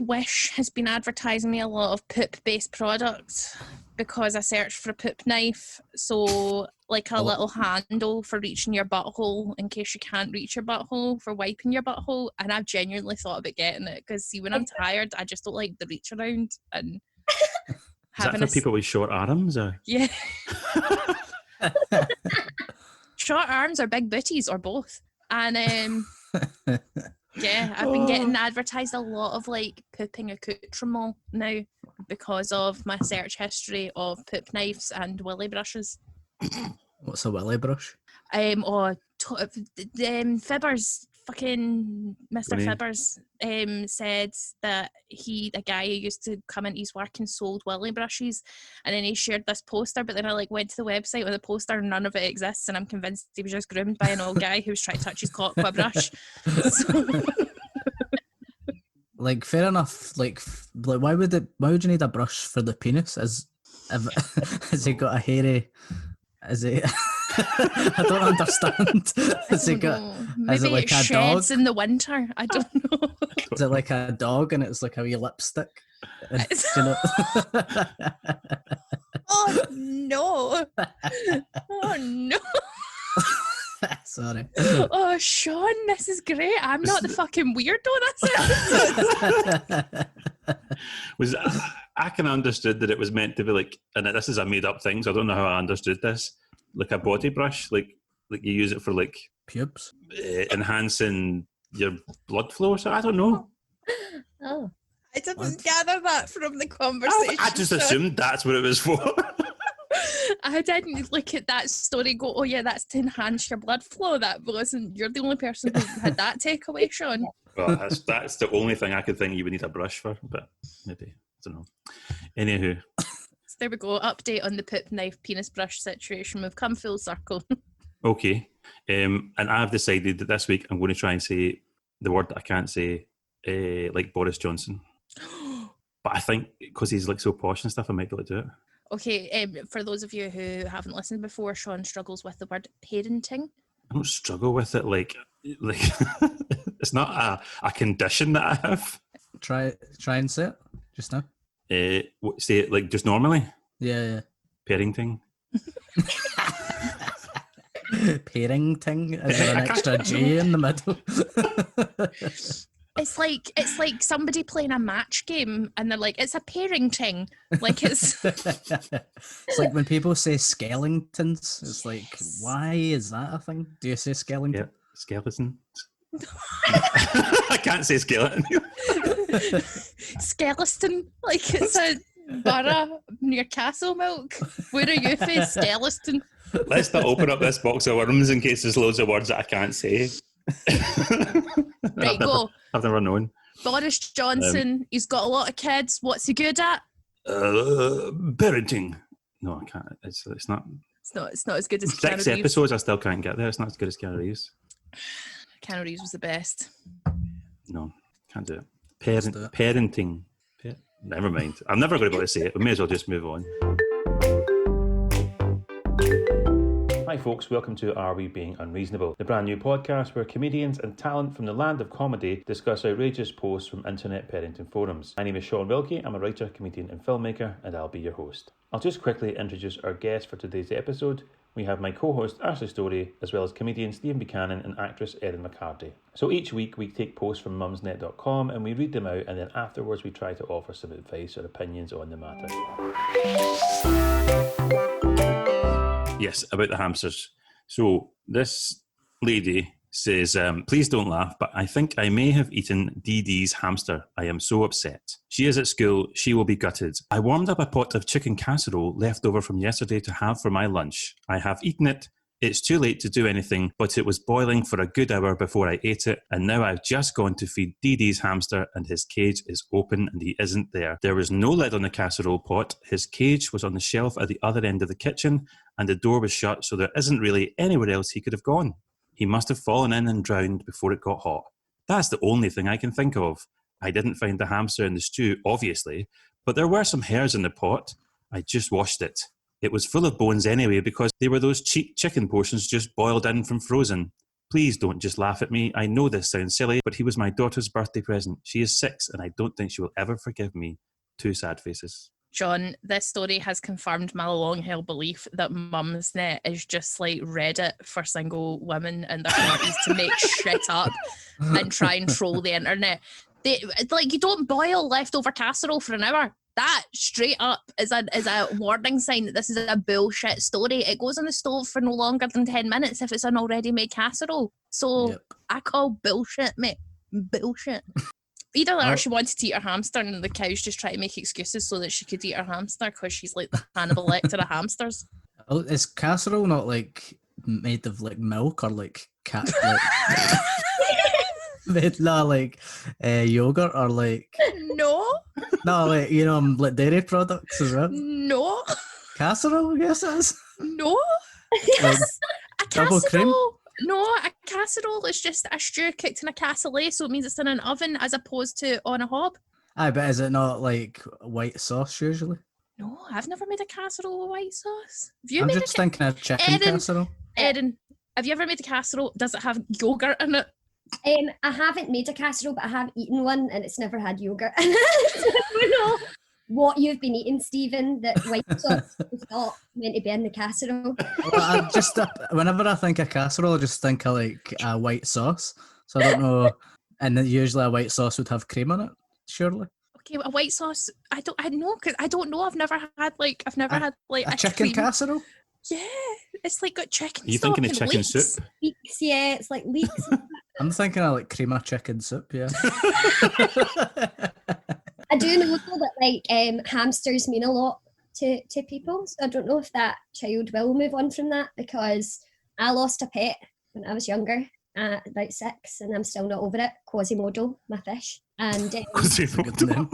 Wish has been advertising me a lot of poop-based products because I searched for a poop knife. So, like a little handle for reaching your butthole in case you can't reach your butthole for wiping your butthole. And I've genuinely thought about getting it because, see, when I'm tired, I just don't like the reach around and Is that for people with short arms? Or? Yeah. Short arms or big booties or both. And yeah, I've been getting advertised a lot of like pooping accoutrement now because of my search history of poop knives and willy brushes. What's a willy brush? Fibbers, fucking Mr. Really? Fibbers, said that a guy who used to come into his work and sold willy brushes, and then he shared this poster, but then I went to the website with the poster and none of it exists, and I'm convinced he was just groomed by an old guy who was trying to touch his cock with a brush. So. Like, fair enough. Like why would you need a brush for the penis? Has he got a hairy? Is it? I don't understand. Is it like it a sheds dog in the winter? I don't know. Is it like a dog and it's like a wee lipstick? And, Oh no! Oh no! Sorry. Oh, Sean, this is great. I'm not the fucking weirdo this episode. I can understood that it was meant to be like, and this is a made up thing, so I don't know how I understood this. Like a body brush, like you use it for like pubes, enhancing your blood flow. So I don't know. Oh, I didn't gather that from the conversation. I just assumed that's what it was for. I didn't look at that story and go, oh yeah, that's to enhance your blood flow. That wasn't, you're the only person who had that takeaway, Sean. Well, that's the only thing I could think you would need a brush for, but maybe, I don't know. Anywho. So there we go, update on the poop knife penis brush situation. We've come full circle. Okay. And I've decided that this week I'm going to try and say the word that I can't say, like Boris Johnson. But I think because he's like so posh and stuff, I might be able to do it. Okay, for those of you who haven't listened before, Sean struggles with the word parenting. I don't struggle with it like it's not a condition that I have. Try and say it just now. Say it like just normally. Yeah. Parenting. Parenting. Is there an extra J in the middle? It's like somebody playing a match game and they're like, it's a parenting. Like it's it's like when people say skeletons, it's like, why is that a thing? Do you say skeleton? Yeah, skeleton. I can't say skeleton. Skeleton, like it's a borough near Castlemilk. Where are you from? Skeleton. Let's not open up this box of worms in case there's loads of words that I can't say. Right, go. I've never known. Boris Johnson, he's got a lot of kids. What's he good at? Parenting. No, I can't. It's not. It's not as good as Keanu 6 Reeves. episodes, I still can't get there. It's not as good as Keanu Reeves. Keanu Reeves was the best. No, can't do it. Parenting. Never mind. I'm never going to be able to say it. We may as well just move on. Hi folks, welcome to Are We Being Unreasonable, the brand new podcast where comedians and talent from the land of comedy discuss outrageous posts from internet parenting forums. My name is Sean Wilkie, I'm a writer, comedian and filmmaker, and I'll be your host. I'll just quickly introduce our guest for today's episode. We have my co-host Ashley Storrie, as well as comedian Stephen Buchanan and actress Erin McCardie. So each week we take posts from Mumsnet.com and we read them out, and then afterwards we try to offer some advice or opinions on the matter. Yes, about the hamsters. So this lady says, please don't laugh, but I think I may have eaten DD's hamster. I am so upset. She is at school. She will be gutted. I warmed up a pot of chicken casserole left over from yesterday to have for my lunch. I have eaten it. It's too late to do anything, but it was boiling for a good hour before I ate it, and now I've just gone to feed DD's hamster, and his cage is open and he isn't there. There was no lid on the casserole pot. His cage was on the shelf at the other end of the kitchen, and the door was shut, so there isn't really anywhere else he could have gone. He must have fallen in and drowned before it got hot. That's the only thing I can think of. I didn't find the hamster in the stew, obviously, but there were some hairs in the pot. I just washed it. It was full of bones anyway because they were those cheap chicken portions just boiled in from frozen. Please don't just laugh at me. I know this sounds silly, but he was my daughter's birthday present. She is 6 and I don't think she will ever forgive me. 2 sad faces. John, this story has confirmed my long-held belief that Mumsnet is just like Reddit for single women in their 40s to make shit up and try and troll the internet. You don't boil leftover casserole for an hour. That straight up is a warning sign that this is a bullshit story. It goes on the stove for no longer than 10 minutes if it's an already made casserole. So yep. I call bullshit, mate. Bullshit. Either that or she wanted to eat her hamster and the cows just try to make excuses so that she could eat her hamster because she's like the Hannibal Lecter of hamsters. Oh, is casserole not like made of like milk or like cat? Made like yogurt or like no, like like dairy products as well. No, casserole, I guess it is. No, like a casserole. No, a casserole is just a stew cooked in a cassoulet, so it means it's in an oven as opposed to on a hob. Aye, but is it not like white sauce usually? No, I've never made a casserole with white sauce. I'm just thinking of chicken casserole. Erin, have you ever made a casserole? Does it have yogurt in it? I haven't made a casserole, but I have eaten one, and it's never had yogurt in it. So I don't know what you've been eating, Stephen, that white sauce is not meant to be in the casserole. Well, whenever I think of casserole, I just think of like a white sauce. So I don't know. And then usually a white sauce would have cream in it, surely. Okay, a white sauce. I know because I don't know. I've never had a chicken cream. Casserole. Yeah, it's like got chicken. You thinking of chicken leeks. soup? Leeks, yeah, it's like leeks. I'm thinking of like cream of chicken soup. Yeah. I do know though that like hamsters mean a lot to people. So I don't know if that child will move on from that because I lost a pet when I was younger, about 6, and I'm still not over it. Quasimodo, my fish, and Quasimodo.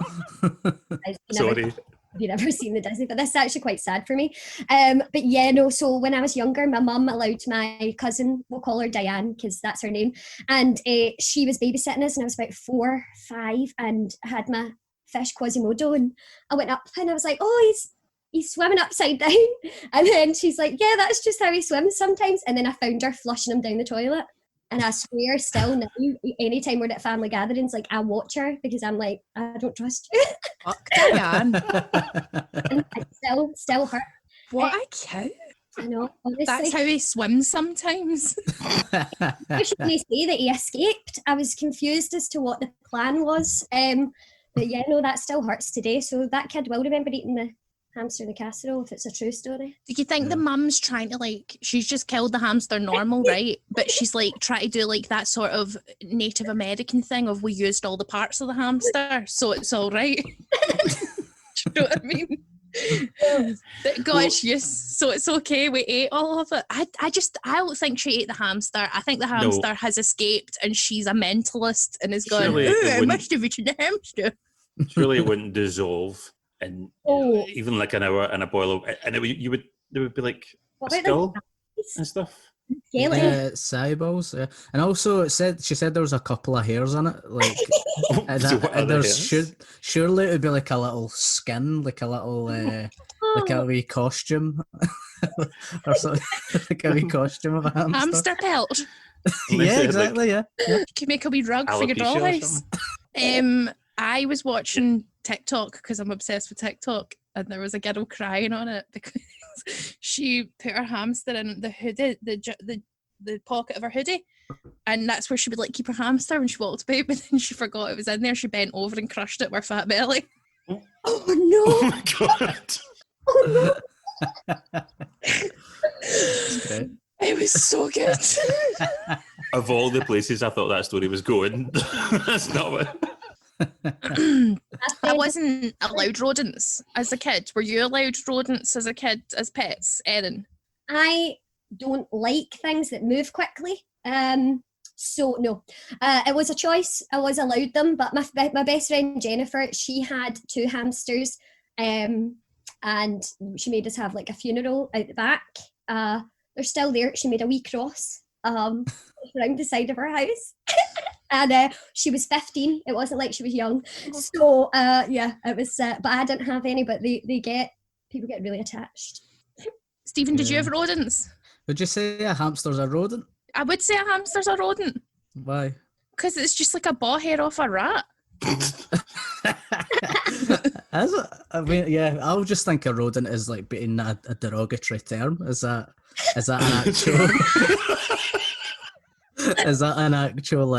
Sorry. Have you never seen the Disney? But this is actually quite sad for me. But yeah, no, so when I was younger, my mum allowed my cousin, we'll call her Diane because that's her name, and she was babysitting us and I was about 4, 5 and I had my fish Quasimodo and I went up and I was like, oh, he's swimming upside down. And then she's like, yeah, that's just how he swims sometimes. And then I found her flushing him down the toilet. And I swear still now, anytime we're at family gatherings, like I watch her because I'm like, I don't trust you. Fuck Diane. And it still hurt. What a cow. I know, honestly. That's how he swims sometimes. How should they say that he escaped? I was confused as to what the plan was. But yeah, no, that still hurts today. So that kid will remember eating the hamster in the casserole if it's a true story. Do you think the mum's trying to she's just killed the hamster normal, right? But she's like trying to do like that sort of Native American thing of we used all the parts of the hamster, so it's all right. Do you know what I mean? That got its use, so it's okay. We ate all of it. I don't think she ate the hamster. I think the hamster has escaped and she's a mentalist and is going, I must have eaten the hamster. Surely it wouldn't dissolve in even like an hour in a boil, and there would be like skull and stuff. Yeah, eyeballs. Yeah. And also, she said there was a couple of hairs on it. Like, and there's surely it would be like a little skin, like a little, like a wee costume, or something, like a wee costume of a hamster. Hamster pelt. Yeah, exactly. Yeah. You can make a wee rug for your dollhouse. I was watching TikTok because I'm obsessed with TikTok, and there was a girl crying on it because she put her hamster in the hoodie, the pocket of her hoodie, and that's where she would like keep her hamster when she walked about, but then she forgot it was in there. She bent over and crushed it with her fat belly. Oh no! Oh my god! Oh no! It was so good. Of all the places I thought that story was going, that's not what. I wasn't allowed rodents as a kid. Were you allowed rodents as a kid as pets, Erin? I don't like things that move quickly. So no, it was a choice. I was allowed them, but my best friend Jennifer, she had 2 hamsters, and she made us have like a funeral out the back. They're still there. She made a wee cross around the side of her house. And she was 15. It wasn't like she was young. So yeah, it was. But I didn't have any. But people get really attached. Stephen, did you have rodents? Would you say a hamster's a rodent? I would say a hamster's a rodent. Why? Because it's just like a ball hair off a rat. Is it? I mean, yeah, I'll just think a rodent is like being a derogatory term. Is that an actual? Is that an actual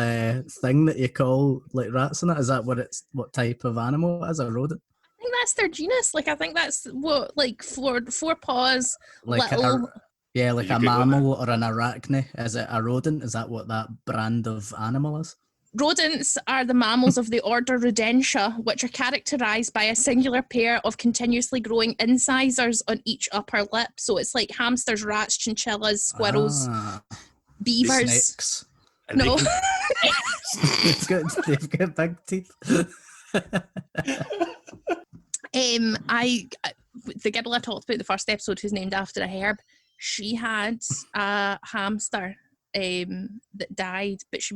thing that you call like rats and that? Is that what type of animal it is, a rodent? I think that's their genus. Like, I think that's what, like, four paws, Like little... like a mammal or an arachne. Is it a rodent? Is that what that brand of animal is? Rodents are the mammals of the order Rodentia, which are characterised by a singular pair of continuously growing incisors on each upper lip. So it's like hamsters, rats, chinchillas, squirrels, beavers. Snakes. No. They've got big teeth. The girl I talked about the first episode, who's named after a herb, she had a hamster that died, but she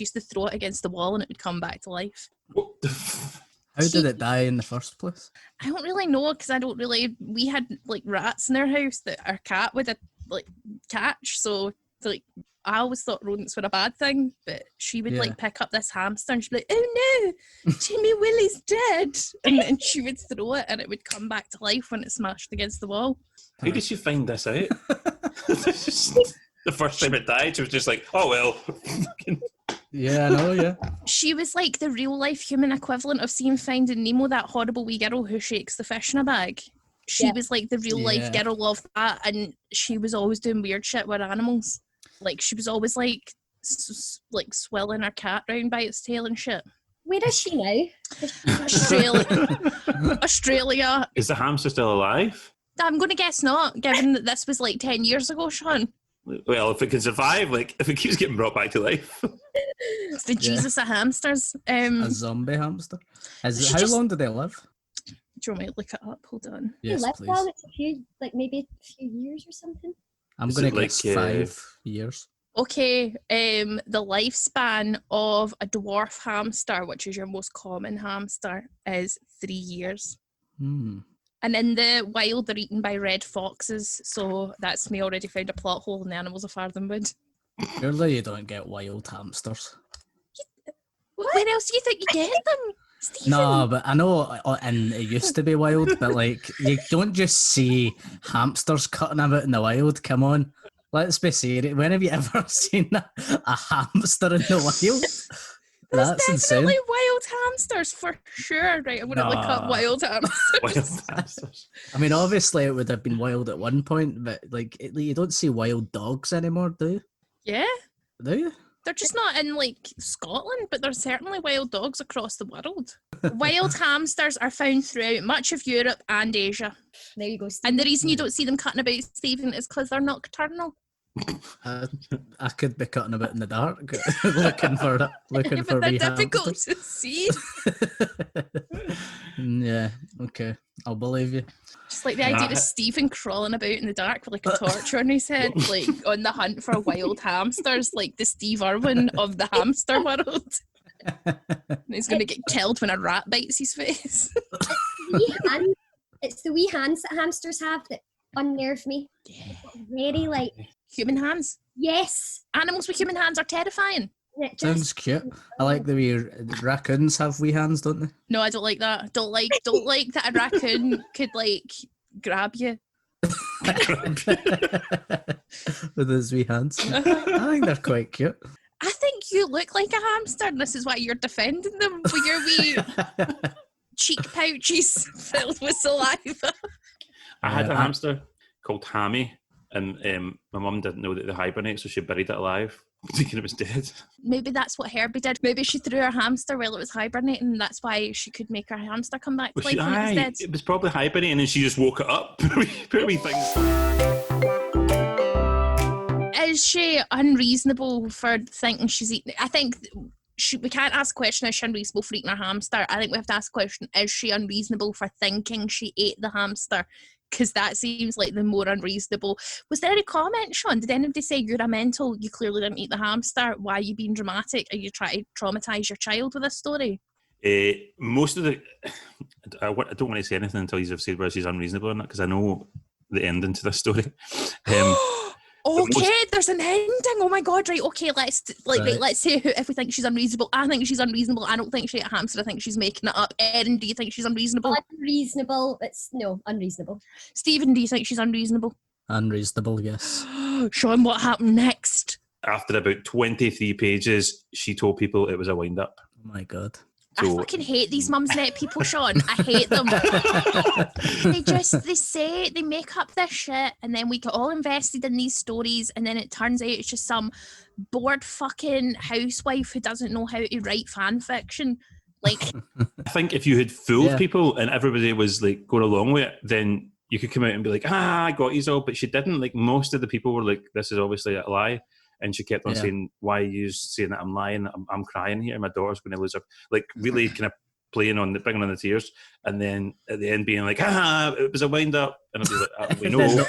used to throw it against the wall and it would come back to life. What the f- How did it die in the first place? I don't really know, because we had like rats in our house that our cat would like catch, so like I always thought rodents were a bad thing, but she would like pick up this hamster and she'd be like, "Oh no, Jimmy Willie's dead," and then she would throw it and it would come back to life when it smashed against the wall. How did you find this out? The first time it died, she was just like, "Oh well." Yeah, I know, yeah. She was like the real life human equivalent of seeing Finding Nemo, that horrible wee girl who shakes the fish in a bag. She was like the real life girl of that, and she was always doing weird shit with animals. Like, she was always like swilling her cat round by its tail and shit. Where is she now? Australia. Is the hamster still alive? I'm going to guess not, given that this was like 10 years ago, Sean. Well, if it can survive, like, if it keeps getting brought back to life. It's the Jesus of hamsters. A zombie hamster. How long do they live? Do you want me to look it up? Hold on. Yes, live please. long, it's maybe a few years or something. I'm going to guess 5 years. Okay, the lifespan of a dwarf hamster, which is your most common hamster, is 3 years. And in the wild, they're eaten by red foxes, so that's me already found a plot hole in the Animals of Farthenwood. Surely you don't get wild hamsters. Where else do you think you get them, Stephen? No, but I know, and it used to be wild, but like, you don't just see hamsters cutting about in the wild. Come on, let's be serious. When have you ever seen a hamster in the wild? That's definitely insane. Wild hamsters for sure. Right, I'm going to look up wild hamsters. Wild hamsters. I mean, obviously it would have been wild at one point, but like, you don't see wild dogs anymore, do you? Yeah. Do you? They're just not in like Scotland, but there's certainly wild dogs across the world. Wild hamsters are found throughout much of Europe and Asia. There you go, Stephen. And the reason you don't see them cutting about, Stephen, is because they're nocturnal. I could be cutting about in the dark, looking for But they're wee difficult hamsters. to see. Yeah, okay, I'll believe you. Just like the idea of Stephen crawling about in the dark with like a torch on his head, like on the hunt for wild hamsters, like the Steve Irwin of the hamster world. And he's going to get killed when a rat bites his face. It's the wee hands that hamsters have that unnerve me. Yeah. Very like Human hands. yes. Animals with human hands are terrifying. It Sounds just cute. I like the wee raccoons have wee hands, don't they? No, I don't like that. Don't like that a raccoon could like grab you. With those wee hands. I think they're quite cute. I think you look like a hamster, and this is why you're defending them with your wee cheek pouches filled with saliva. I had a hamster called Hammy, and my mum didn't know that they hibernate, so she buried it alive, thinking it was dead. Maybe that's what Herbie did. Maybe she threw her hamster while it was hibernating, and that's why she could make her hamster come back to life when it was dead. It was probably hibernating, and she just woke it up. Poor wee thing. Is she unreasonable for thinking she's eating? I think we can't ask the question, is she unreasonable for eating her hamster? I think we have to ask the question, is she unreasonable for thinking she ate the hamster? Because that seems like the more unreasonable. Was there any comment, Sean? Did anybody say, you're a mental, you clearly didn't eat the hamster, why are you being dramatic? Are you trying to traumatise your child with this story? Most of the... I don't want to say anything until you've said whether she's unreasonable or not, because I know the ending to this story. Oh Okay, there's an ending. Oh my god! Right. Okay. Let's Right. let's say if we think she's unreasonable. I think she's unreasonable. I don't think she's a hamster. I think she's making it up. Erin, do you think she's unreasonable? Unreasonable. Unreasonable. Stephen, do you think she's unreasonable? Unreasonable, yes. Sean, what happened next? After about 23 pages, she told people it was a wind-up. Oh my god. I fucking hate these Mumsnet people, Sean. I hate them. They make up this shit, and then we get all invested in these stories, and then it turns out it's just some bored fucking housewife who doesn't know how to write fan fiction. Like, I think if you had fooled people and everybody was like going along with it, then you could come out and be like, I got you all. But she didn't. Like, most of the people were like, this is obviously a lie. And she kept on saying, why are you saying that I'm lying? I'm crying here. My daughter's going to lose her. Like, really kind of bringing on the tears. And then at the end being like, it was a wind-up. And I'd be like, we know.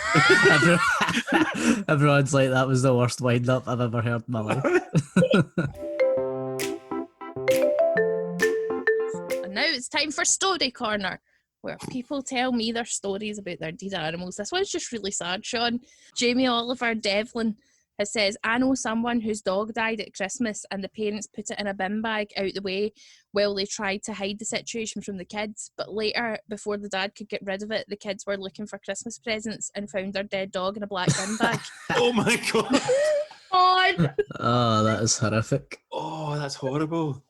Everyone's like, that was the worst wind-up I've ever heard in my life. And now it's time for Story Corner, where people tell me their stories about their dead animals. This one's just really sad, Sean. Jamie Oliver Devlin says, I know someone whose dog died at Christmas and the parents put it in a bin bag out the way while they tried to hide the situation from the kids. But later, before the dad could get rid of it, the kids were looking for Christmas presents and found their dead dog in a black bin bag. Oh my God. Oh, that is horrific. Oh, that's horrible.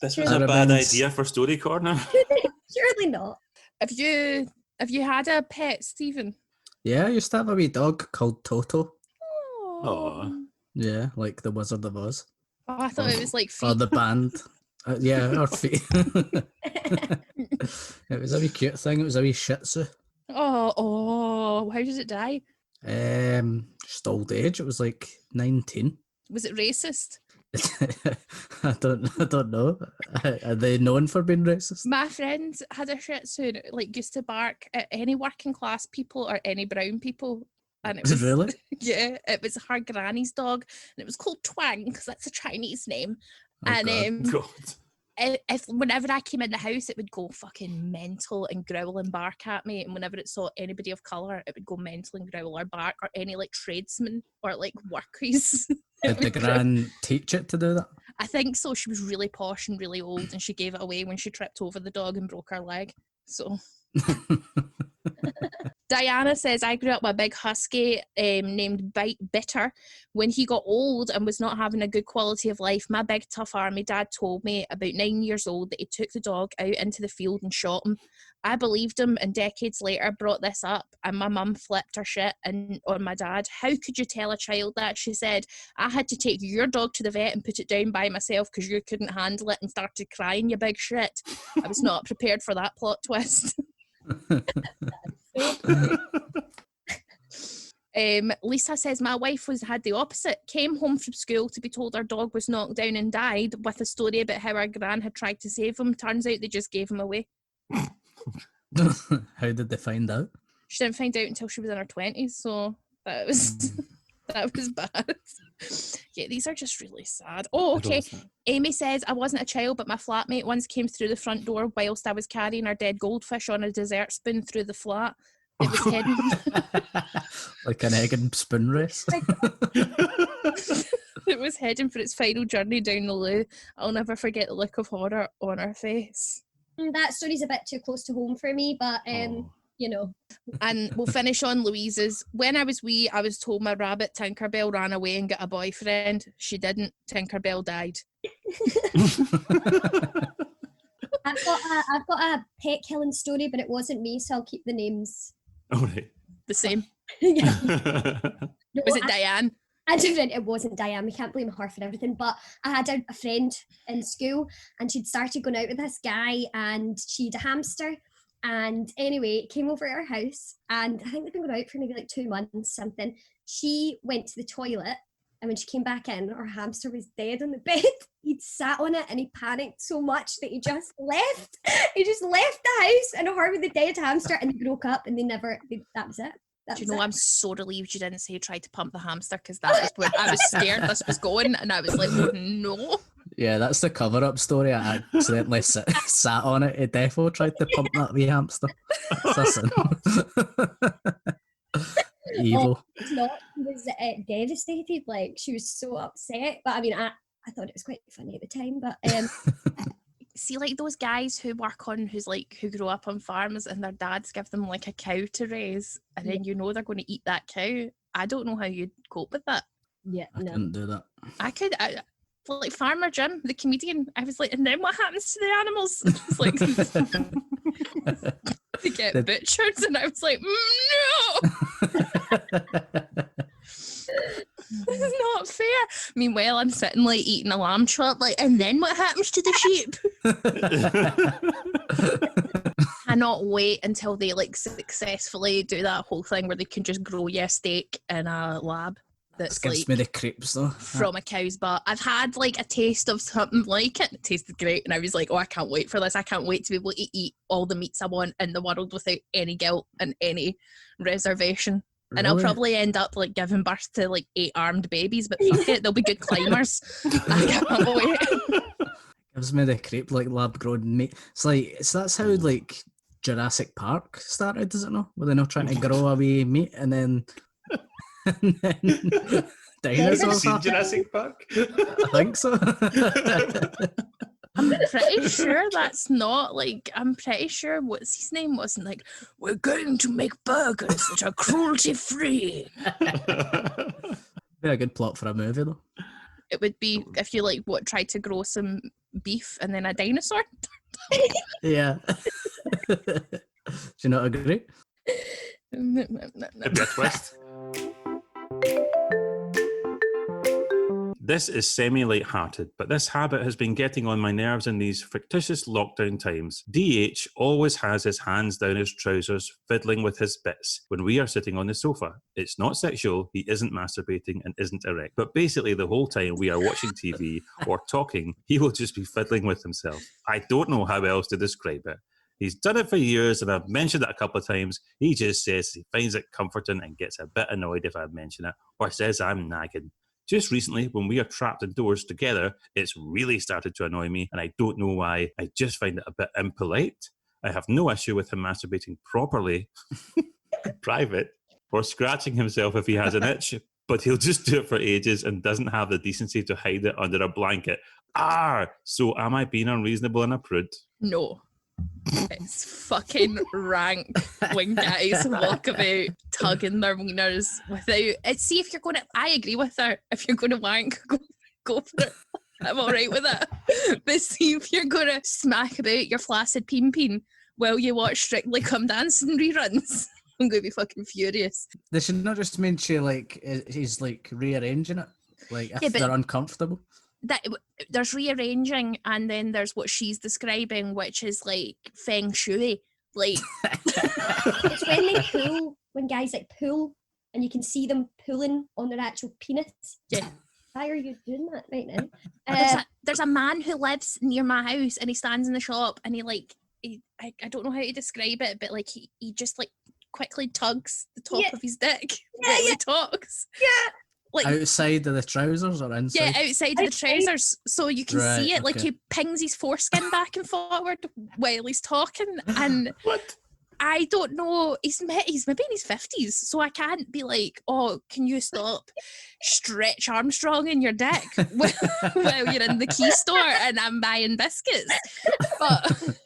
This was a bad idea for Story Corner. Surely not. Have you had a pet, Stephen? Yeah, I used to have a wee dog called Toto. Oh, yeah, like the Wizard of Oz. Oh, I thought it was like feet. Or the band. Yeah, or feet. It was a wee cute thing. It was a wee Shih Tzu. Oh, how did it die? Just old age. It was like 19. Was it racist? I don't know. Are they known for being racist? My friend had a Shih Tzu, like used to bark at any working class people or any brown people. And it was really? Yeah, it was her granny's dog, and it was called Twang because that's a Chinese name. Oh, and God. If whenever I came in the house, it would go fucking mental and growl and bark at me, and whenever it saw anybody of colour, it would go mental and growl or bark, or any like tradesmen or like workers. Did the gran teach it to do that? I think so. She was really posh and really old, and she gave it away when she tripped over the dog and broke her leg. So. Diana says, I grew up with a big husky named Bitter. When he got old and was not having a good quality of life, my big tough army dad told me about 9 years old that he took the dog out into the field and shot him. I believed him, and decades later brought this up, and my mum flipped her shit on my dad. How could you tell a child that? She said, I had to take your dog to the vet and put it down by myself because you couldn't handle it and started crying, you big shit. I was not prepared for that plot twist. Lisa says, my wife had the opposite, came home from school to be told her dog was knocked down and died, with a story about how her gran had tried to save him. Turns out they just gave him away. How did they find out? She didn't find out until she was in her 20s, so that was bad. Yeah, these are just really sad. Oh, okay. Amy says, I wasn't a child, but my flatmate once came through the front door whilst I was carrying our dead goldfish on a dessert spoon through the flat. It was heading... Like an egg and spoon race. It was heading for its final journey down the loo. I'll never forget the look of horror on her face. That story's a bit too close to home for me, but you know. And we'll finish on Louise's. When I was wee, I was told my rabbit Tinkerbell ran away and got a boyfriend. She didn't. Tinkerbell died. I've got a pet killing story, but it wasn't me, so I'll keep the names. All right. The same. Yeah. Was it Diane? It wasn't Diane. We can't blame her for everything. But I had a friend in school, and she'd started going out with this guy, and she had a hamster. And anyway, came over to our house, and I think they've been going out for maybe like 2 months, something. She went to the toilet, and when she came back in, our hamster was dead on the bed. He'd sat on it, and he panicked so much that he just left. He just left the house, and her with the dead hamster, and they broke up, and that was it. Do you know, I'm so relieved you didn't say you tried to pump the hamster, because that was where I was scared this was going, and I was like, oh, no. Yeah, that's the cover-up story. I accidentally sat on it. It defo tried to pump that wee hamster. Listen. Evil. It's not. She was devastated. Like, she was so upset. But I mean, I thought it was quite funny at the time. But See, like those guys who who grow up on farms and their dads give them like a cow to raise, and then they're going to eat that cow. I don't know how you'd cope with that. yeah, I no. couldn't do that. I could, like Farmer Jim, the comedian. I was like, and then what happens to the animals? It's like they get butchered, and I was like, no. This is not fair. Meanwhile, I'm sitting like eating a lamb chop, like, and then what happens to the sheep? Cannot wait until they like successfully do that whole thing where they can just grow you a steak in a lab. That's This gives me the creeps though. from a cow's butt. I've had like a taste of something like it. It tasted great, and I was like, oh, I can't wait for this. I can't wait to be able to eat all the meats I want in the world without any guilt and any reservation. And I'll Really? probably end up like giving birth to like 8-armed babies, but fuck it, they'll be good climbers. I can't wait. Gives me the creep like lab grown meat. It's like that's how like Jurassic Park started, is it not? Were they not trying to grow away meat and then dinosaurs? Have you seen happened? Jurassic Park? I think so. I'm pretty sure that's not like, I'm pretty sure what's his name wasn't like, we're going to make burgers that are cruelty free. Be a good plot for a movie though. It would be if you like tried to grow some beef and then a dinosaur. Yeah. Do you not agree? It'd be a twist. This is semi-light-hearted, but this habit has been getting on my nerves in these fictitious lockdown times. DH always has his hands down his trousers, fiddling with his bits when we are sitting on the sofa. It's not sexual, he isn't masturbating and isn't erect, but basically the whole time we are watching TV or talking, he will just be fiddling with himself. I don't know how else to describe it. He's done it for years, and I've mentioned it a couple of times. He just says he finds it comforting and gets a bit annoyed if I mention it, or says I'm nagging. Just recently, when we are trapped indoors together, it's really started to annoy me, and I don't know why. I just find it a bit impolite. I have no issue with him masturbating properly, in private, or scratching himself if he has an itch, but he'll just do it for ages and doesn't have the decency to hide it under a blanket. So am I being unreasonable and a prude? No. It's fucking rank when guys walk about tugging their wieners without. See, if you're going to, I agree with her. If you're going to wank, go for it. I'm all right with it. But see, if you're going to smack about your flaccid peen while you watch Strictly Come Dancing reruns, I'm going to be fucking furious. They should not just mean she like he's like rearranging it, like if they're uncomfortable. That there's rearranging, and then there's what she's describing, which is like feng shui. Like It's when they pull, when guys like pull, and you can see them pulling on their actual penis. Yeah. Why are you doing that right now? There's a man who lives near my house, and he stands in the shop, and I don't know how to describe it, but like he just like quickly tugs the top of his dick while he talks. Yeah. Like, outside of the trousers or inside? Yeah, outside of the trousers, so you can see it. Like, okay. he pings his foreskin back and forward while he's talking, and What? I don't know. He's maybe in his 50s, so I can't be like, oh, can you stop Stretch Armstrong in your dick while you're in the key store and I'm buying biscuits? But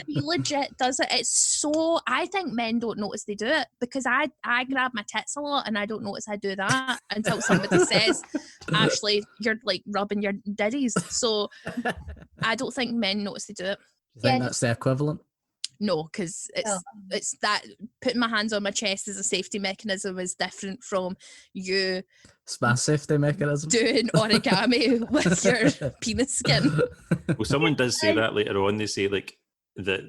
he legit does it. It's so, I think men don't notice they do it, because I grab my tits a lot and I don't notice I do that until somebody says, Ashley, you're like rubbing your diddies. So I don't think men notice they do it. Do you think that's the equivalent? No, because it's that putting my hands on my chest as a safety mechanism is different from you It's my safety mechanism. doing origami with your penis skin. Well, someone does say that later on. They say like that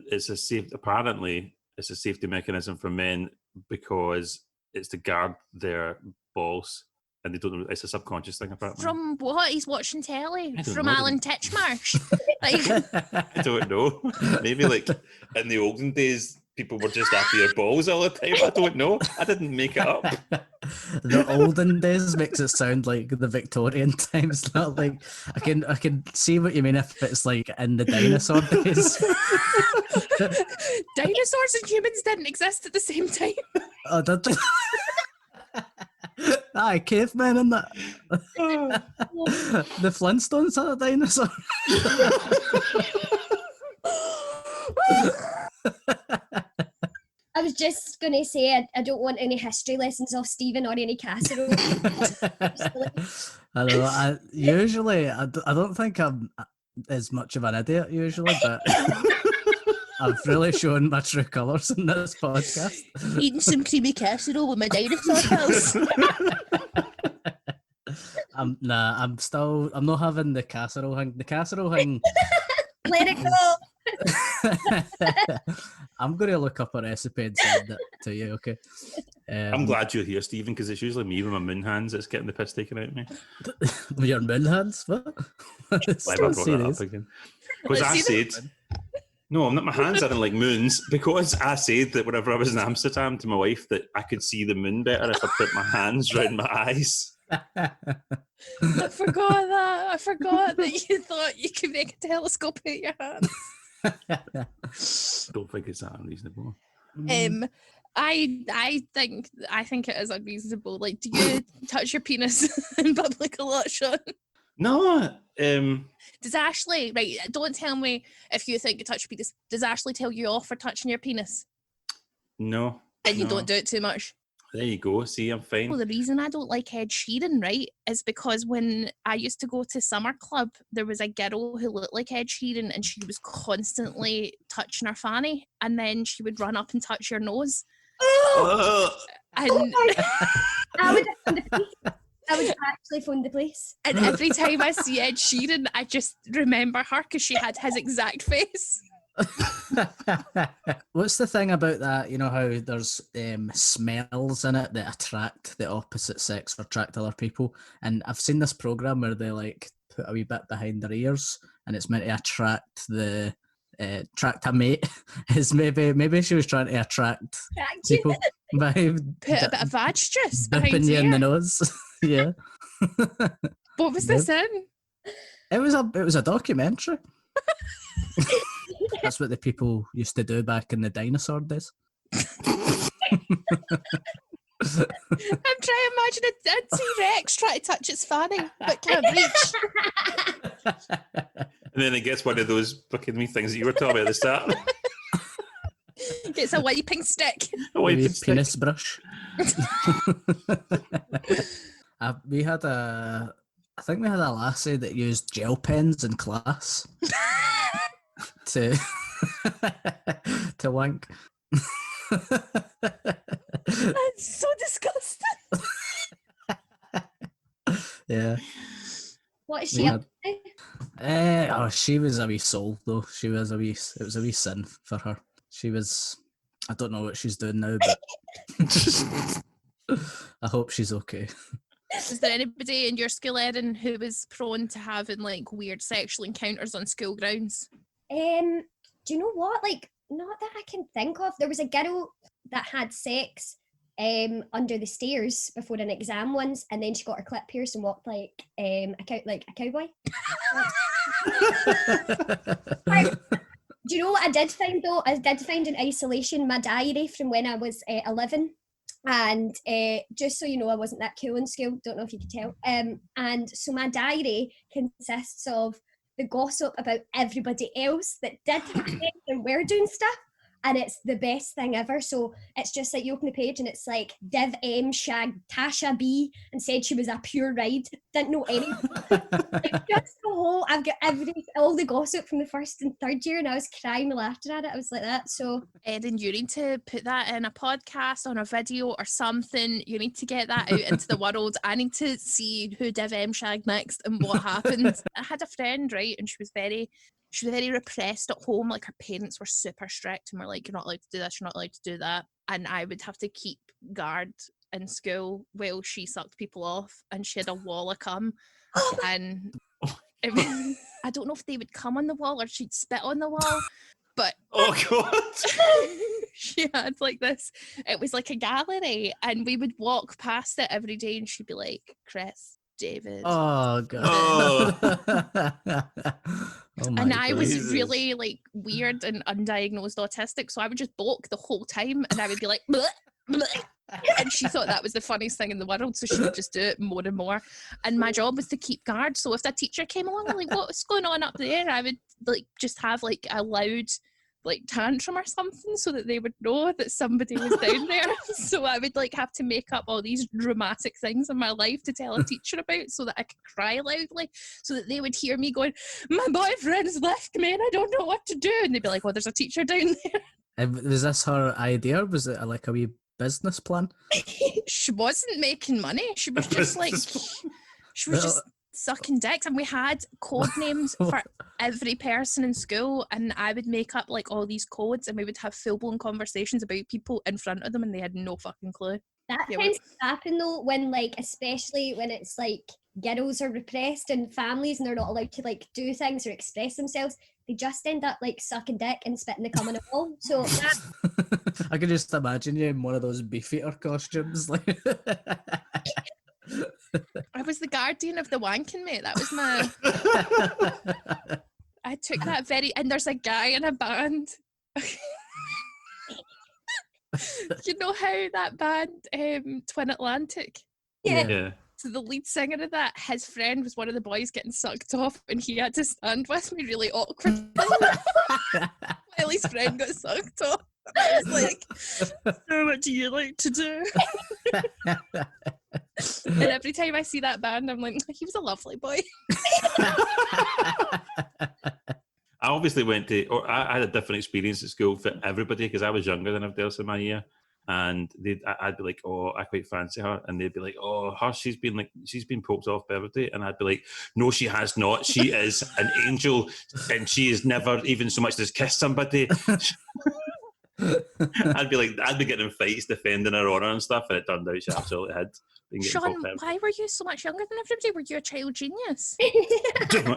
apparently it's a safety mechanism for men because it's to guard their balls, and they don't know, it's a subconscious thing apparently. From what? He's watching telly? From know. Alan Titchmarsh? Like, I don't know. Maybe like in the olden days, people were just after your balls all the time. I don't know. I didn't make it up. The olden days makes it sound like the Victorian times. Not like I can see what you mean if it's like in the dinosaur days. dinosaurs and humans didn't exist at the same time. Oh, did they? Aye, cavemen and that. The Flintstones had a dinosaur. I was just going to say, I don't want any history lessons off Stephen or any casserole. I know. I don't think I'm as much of an idiot usually, but I've really shown my true colours in this podcast. Eating some creamy casserole with my dinosaur pals. I'm not having the casserole thing. The casserole thing. Let it go. I'm going to look up a recipe and send it to you, okay? I'm glad you're here, Stephen, because it's usually me with my moon hands that's getting the piss taken out of me. With your moon hands? What? Why have I brought that up again? Because I said... No, I'm not. My hands aren't like moons, because I said that whenever I was in Amsterdam to my wife that I could see the moon better if I put my hands round my eyes. I forgot that. I forgot that you thought you could make a telescope out your hands. Don't think it's that unreasonable. I think it is unreasonable. Like, do you touch your penis in public a lot, Sean? No. Does Ashley, right, don't tell me if you think you touch your penis. Does Ashley tell you off for touching your penis? No. And you don't do it too much? There you go. See, I'm fine. Well, the reason I don't like Ed Sheeran, right, is because when I used to go to summer club, there was a girl who looked like Ed Sheeran and she was constantly touching her fanny, and then she would run up and touch your nose. And I would actually phone the police. And every time I see Ed Sheeran, I just remember her because she had his exact face. What's the thing about that? You know how there's smells in it that attract the opposite sex or attract other people, and I've seen this program where they like put a wee bit behind their ears and it's meant to attract the attract a mate. Is maybe she was trying to attract people by put a bit of vag juice behind you in the nose. Yeah. What was this in? It was a documentary. That's what the people used to do back in the dinosaur days. I'm trying to imagine a T-Rex trying to touch its fanny but can't reach. And then it gets one of those fucking wee things that you were talking about at the start. It's a wiping stick. A wiping penis stick. brush. We had I think we had a lassie that used gel pens in class to wank. That's so disgusting. Yeah. What is she up to? She was a wee soul though. It was a wee sin for her. She was, I don't know what she's doing now, but I hope she's okay. Is there anybody in your school, Erin, who was prone to having like weird sexual encounters on school grounds? Do you know what? Like, not that I can think of. There was a girl that had sex under the stairs before an exam once, and then she got her clit pierced and walked like a cowboy. Do you know what I did find though? I did find in isolation my diary from when I was 11. And just so you know, I wasn't that cool in school. Don't know if you could tell. And so my diary consists of the gossip about everybody else that did have sex and were doing stuff. And it's the best thing ever. So it's just like you open the page and it's like Div M shagged Tasha B and said she was a pure ride. Didn't know anything. Like, just the whole, I've got all the gossip from the first and third year, and I was crying and laughing at it. I was like that. So Erin, you need to put that in a podcast, on a video or something. You need to get that out into the world. I need to see who Div M shagged next and what happened. I had a friend, right, and she was very repressed at home. Like, her parents were super strict and were like, you're not allowed to do this, you're not allowed to do that. And I would have to keep guard in school while she sucked people off, and she had a wall of cum. And I don't know if they would come on the wall or she'd spit on the wall, but oh god, she had like this, it was like a gallery, and we would walk past it every day and she'd be like, Chris, David. Oh god. Oh my and I was Jesus. really like weird and undiagnosed autistic, so I would just balk the whole time, and I would be like, bleh, bleh. And she thought that was the funniest thing in the world, so she would just do it more and more. And my job was to keep guard. So if a teacher came along, I'm like, what's going on up there? I would like just have like a loud like tantrum or something so that they would know that somebody was down there. So I would like have to make up all these dramatic things in my life to tell a teacher about so that I could cry loudly so that they would hear me going, my boyfriend's left me and I don't know what to do. And they'd be like, well, there's a teacher down there. Was this her idea, or was it like a wee business plan? She wasn't making money. She was just like, she was just sucking dicks. And we had code names for every person in school, and I would make up like all these codes and we would have full-blown conversations about people in front of them and they had no fucking clue. That tends to happen though when like, especially when it's like girls are repressed in families and they're not allowed to like do things or express themselves. They just end up like sucking dick and spitting the cum on a wall. So I could just imagine you in one of those beefeater costumes. Like I was the guardian of the wanking, mate. That was my... I took that and there's a guy in a band. You know how that band, Twin Atlantic? Yeah. So the lead singer of that, his friend was one of the boys getting sucked off and he had to stand with me really awkward while his friend got sucked off. I was like, so what do you like to do? And every time I see that band, I'm like, he was a lovely boy. I obviously I had a different experience at school for everybody because I was younger than everybody else in my year. And I'd be like, oh, I quite fancy her. And they'd be like, oh, she's been poked off by everybody. And I'd be like, no, she has not. She is an angel and she has never even so much as kissed somebody. I'd be getting in fights defending her honour and stuff, and it turned out she absolutely had. Sean, why were you so much younger than everybody? Were you a child genius?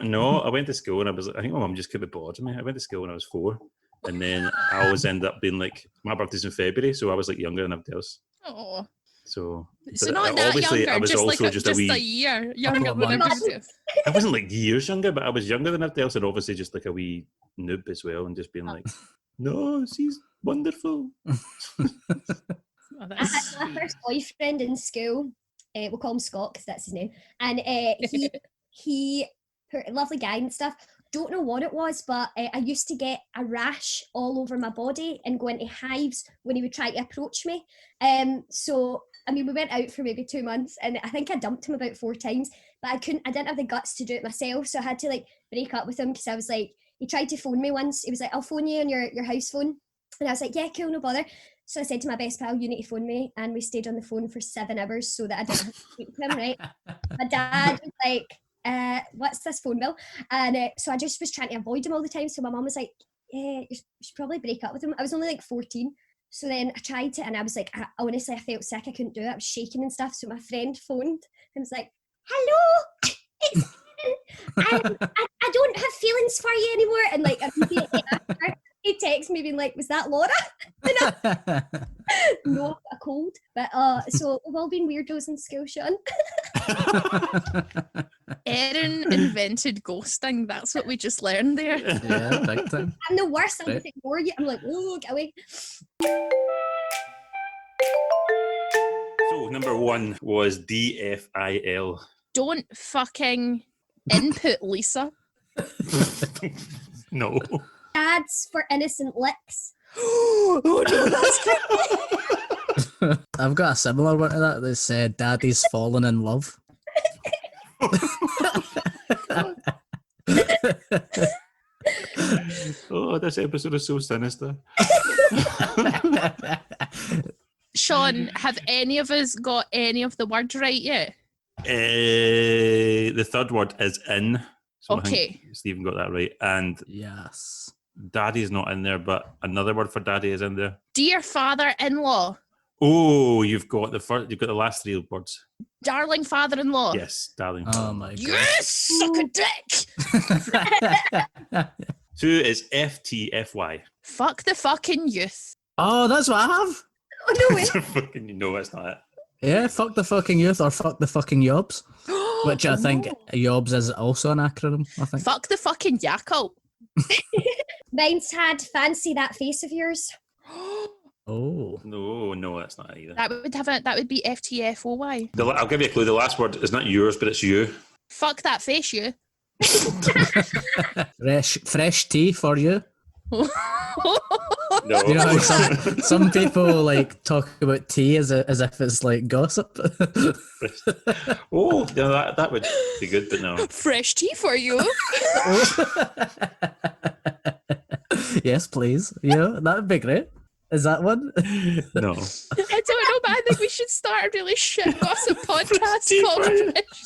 No, I went to school and I think my mum just couldn't be bored of me. I went to school when I was 4, and then I always ended up being like, my birthday's in February, so I was like younger than everybody else. Oh. So not that younger, I was just also like just a year younger than everybody else. I wasn't like years younger, but I was younger than everybody else, and obviously just like a wee noob as well, and just being like, no, she's wonderful. I had my first boyfriend in school. We'll call him Scott because that's his name. And he lovely guy and stuff. Don't know what it was, but I used to get a rash all over my body and go into hives when he would try to approach me. So I mean, we went out for maybe 2 months, and I think I dumped him about 4 times, but I didn't have the guts to do it myself, so I had to like break up with him because I was like, he tried to phone me once. He was like, I'll phone you on your house phone. And I was like, yeah, cool, no bother. So I said to my best pal, you need to phone me. And we stayed on the phone for 7 hours so that I didn't have to speak to him, right? My dad was like, what's this phone bill? And so I just was trying to avoid him all the time. So my mum was like, yeah, you should probably break up with him. I was only like 14. So then I tried to, and I was like, honestly, I felt sick. I couldn't do it. I was shaking and stuff. So my friend phoned and was like, hello, it's I don't have feelings for you anymore. And like immediately after, he texted me being like, was that Laura? No, a cold. But so we've all been weirdos in school, Sean. Erin invented ghosting. That's what we just learned there. Yeah, big time. I'm the worst. I'm going to ignore you. I'm like, oh, get away. So number 1 was DFIL. Don't fucking input Lisa. No. Dads for innocent licks. Oh no, that's creepy. I've got a similar one to that that said Daddy's fallen in love. Oh, this episode is so sinister. Sean, have any of us got any of the words right yet? The third word is in. So Okay. I think Stephen got that right. And Yes. daddy's not in there, but another word for daddy is in there. Dear father-in-law. Oh, you've got the last 3 words. Darling father-in-law. Yes, darling. Oh my god. Yes, suck a dick. 2 is FTFY. Fuck the fucking youth. Oh, that's what I have. Oh, no way. Fucking no, that's not it. Yeah, fuck the fucking youth or fuck the fucking yobs. Which I think yobs is also an acronym, I think. Fuck the fucking yakult. Mine's had fancy that face of yours. Oh. No, that's not it either. That would be FTFOY. I'll give you a clue. The last word is not yours, but it's you. Fuck that face, you. Fresh tea for you. No. You know how some people like talk about tea as if it's like gossip. Oh, yeah, that would be good, but no. Fresh tea for you. Yes, please. Yeah, that would be great. Is that one? No. I don't know, but I think we should start a really shit gossip podcast called Fresh.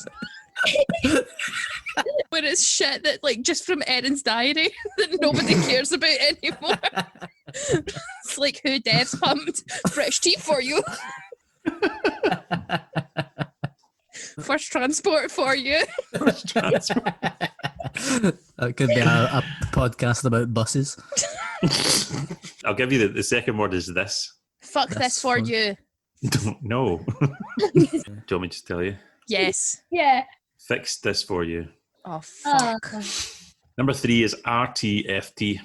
Where it's shit that, like, just from Erin's diary that nobody cares about anymore. It's like who Dev's pumped. Fresh tea for you. First transport for you. First transport. That could be a podcast about buses. I'll give you the second word is this. Fuck this for fun. No. you. Do you want me to tell you? Yes. Yeah. Fix this for you. Oh, fuck. Number 3 is RTFT.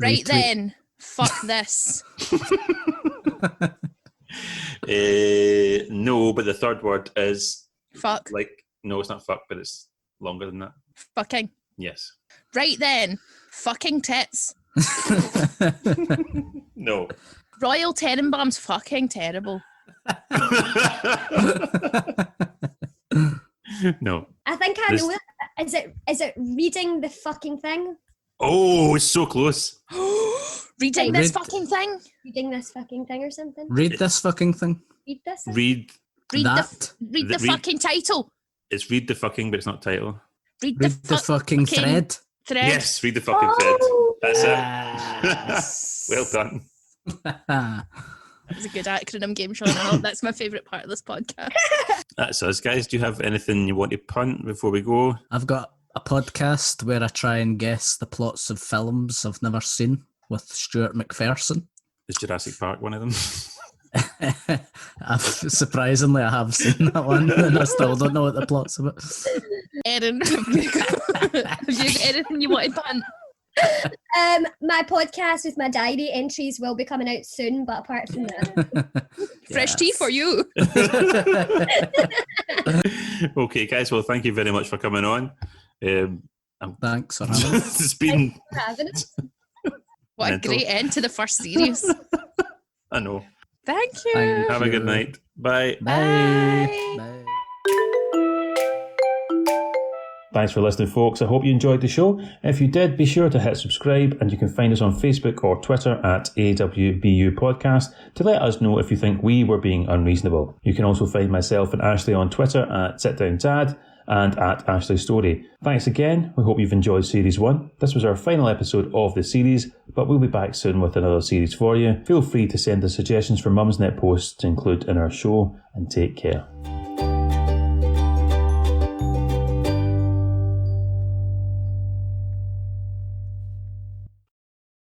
Right Retweet. then. Fuck this. No, but the third word is Fuck. no, it's not fuck, but it's longer than that. Fucking. Yes. Right then. Fucking tits. No. Royal Tenenbaum's fucking terrible. No. I think I This- know it. Is it reading the fucking thing? Oh, it's so close. Reading this Read- fucking thing? Reading this fucking thing or something? Read this fucking thing. Read this? Read. Read That. read the Read- fucking title. It's read the fucking, but it's not title. Read Read the fucking thread. thread. Yes, read the fucking Oh, thread. That's Yes. it. Well done. That was a good acronym game, Sean. I hope that's my favourite part of this podcast. That's us, guys. Do you have anything you want to punt before we go? I've got a podcast where I try and guess the plots of films I've never seen with Stuart McPherson. Is Jurassic Park one of them? Surprisingly, I have seen that one, and I still don't know what the plot's about. Erin, have you got anything you want to punt? My podcast with my diary entries will be coming out soon, but apart from that, Fresh tea for you. Okay, guys. Well, thank you very much for coming on. Thanks for having me. It's been. for having it. What a Mental. great end to the first series. I know. Thank you. Thank Have a good night. Bye. Bye. Bye. Thanks for listening, folks. I hope you enjoyed the show. If you did, be sure to hit subscribe, and you can find us on Facebook or Twitter at AWBU Podcast to let us know if you think we were being unreasonable. You can also find myself and Ashley on Twitter at SitDownDad and at Ashley Storrie. Thanks again. We hope you've enjoyed Series 1. This was our final episode of the series, but we'll be back soon with another series for you. Feel free to send us suggestions for Mumsnet posts to include in our show, and take care.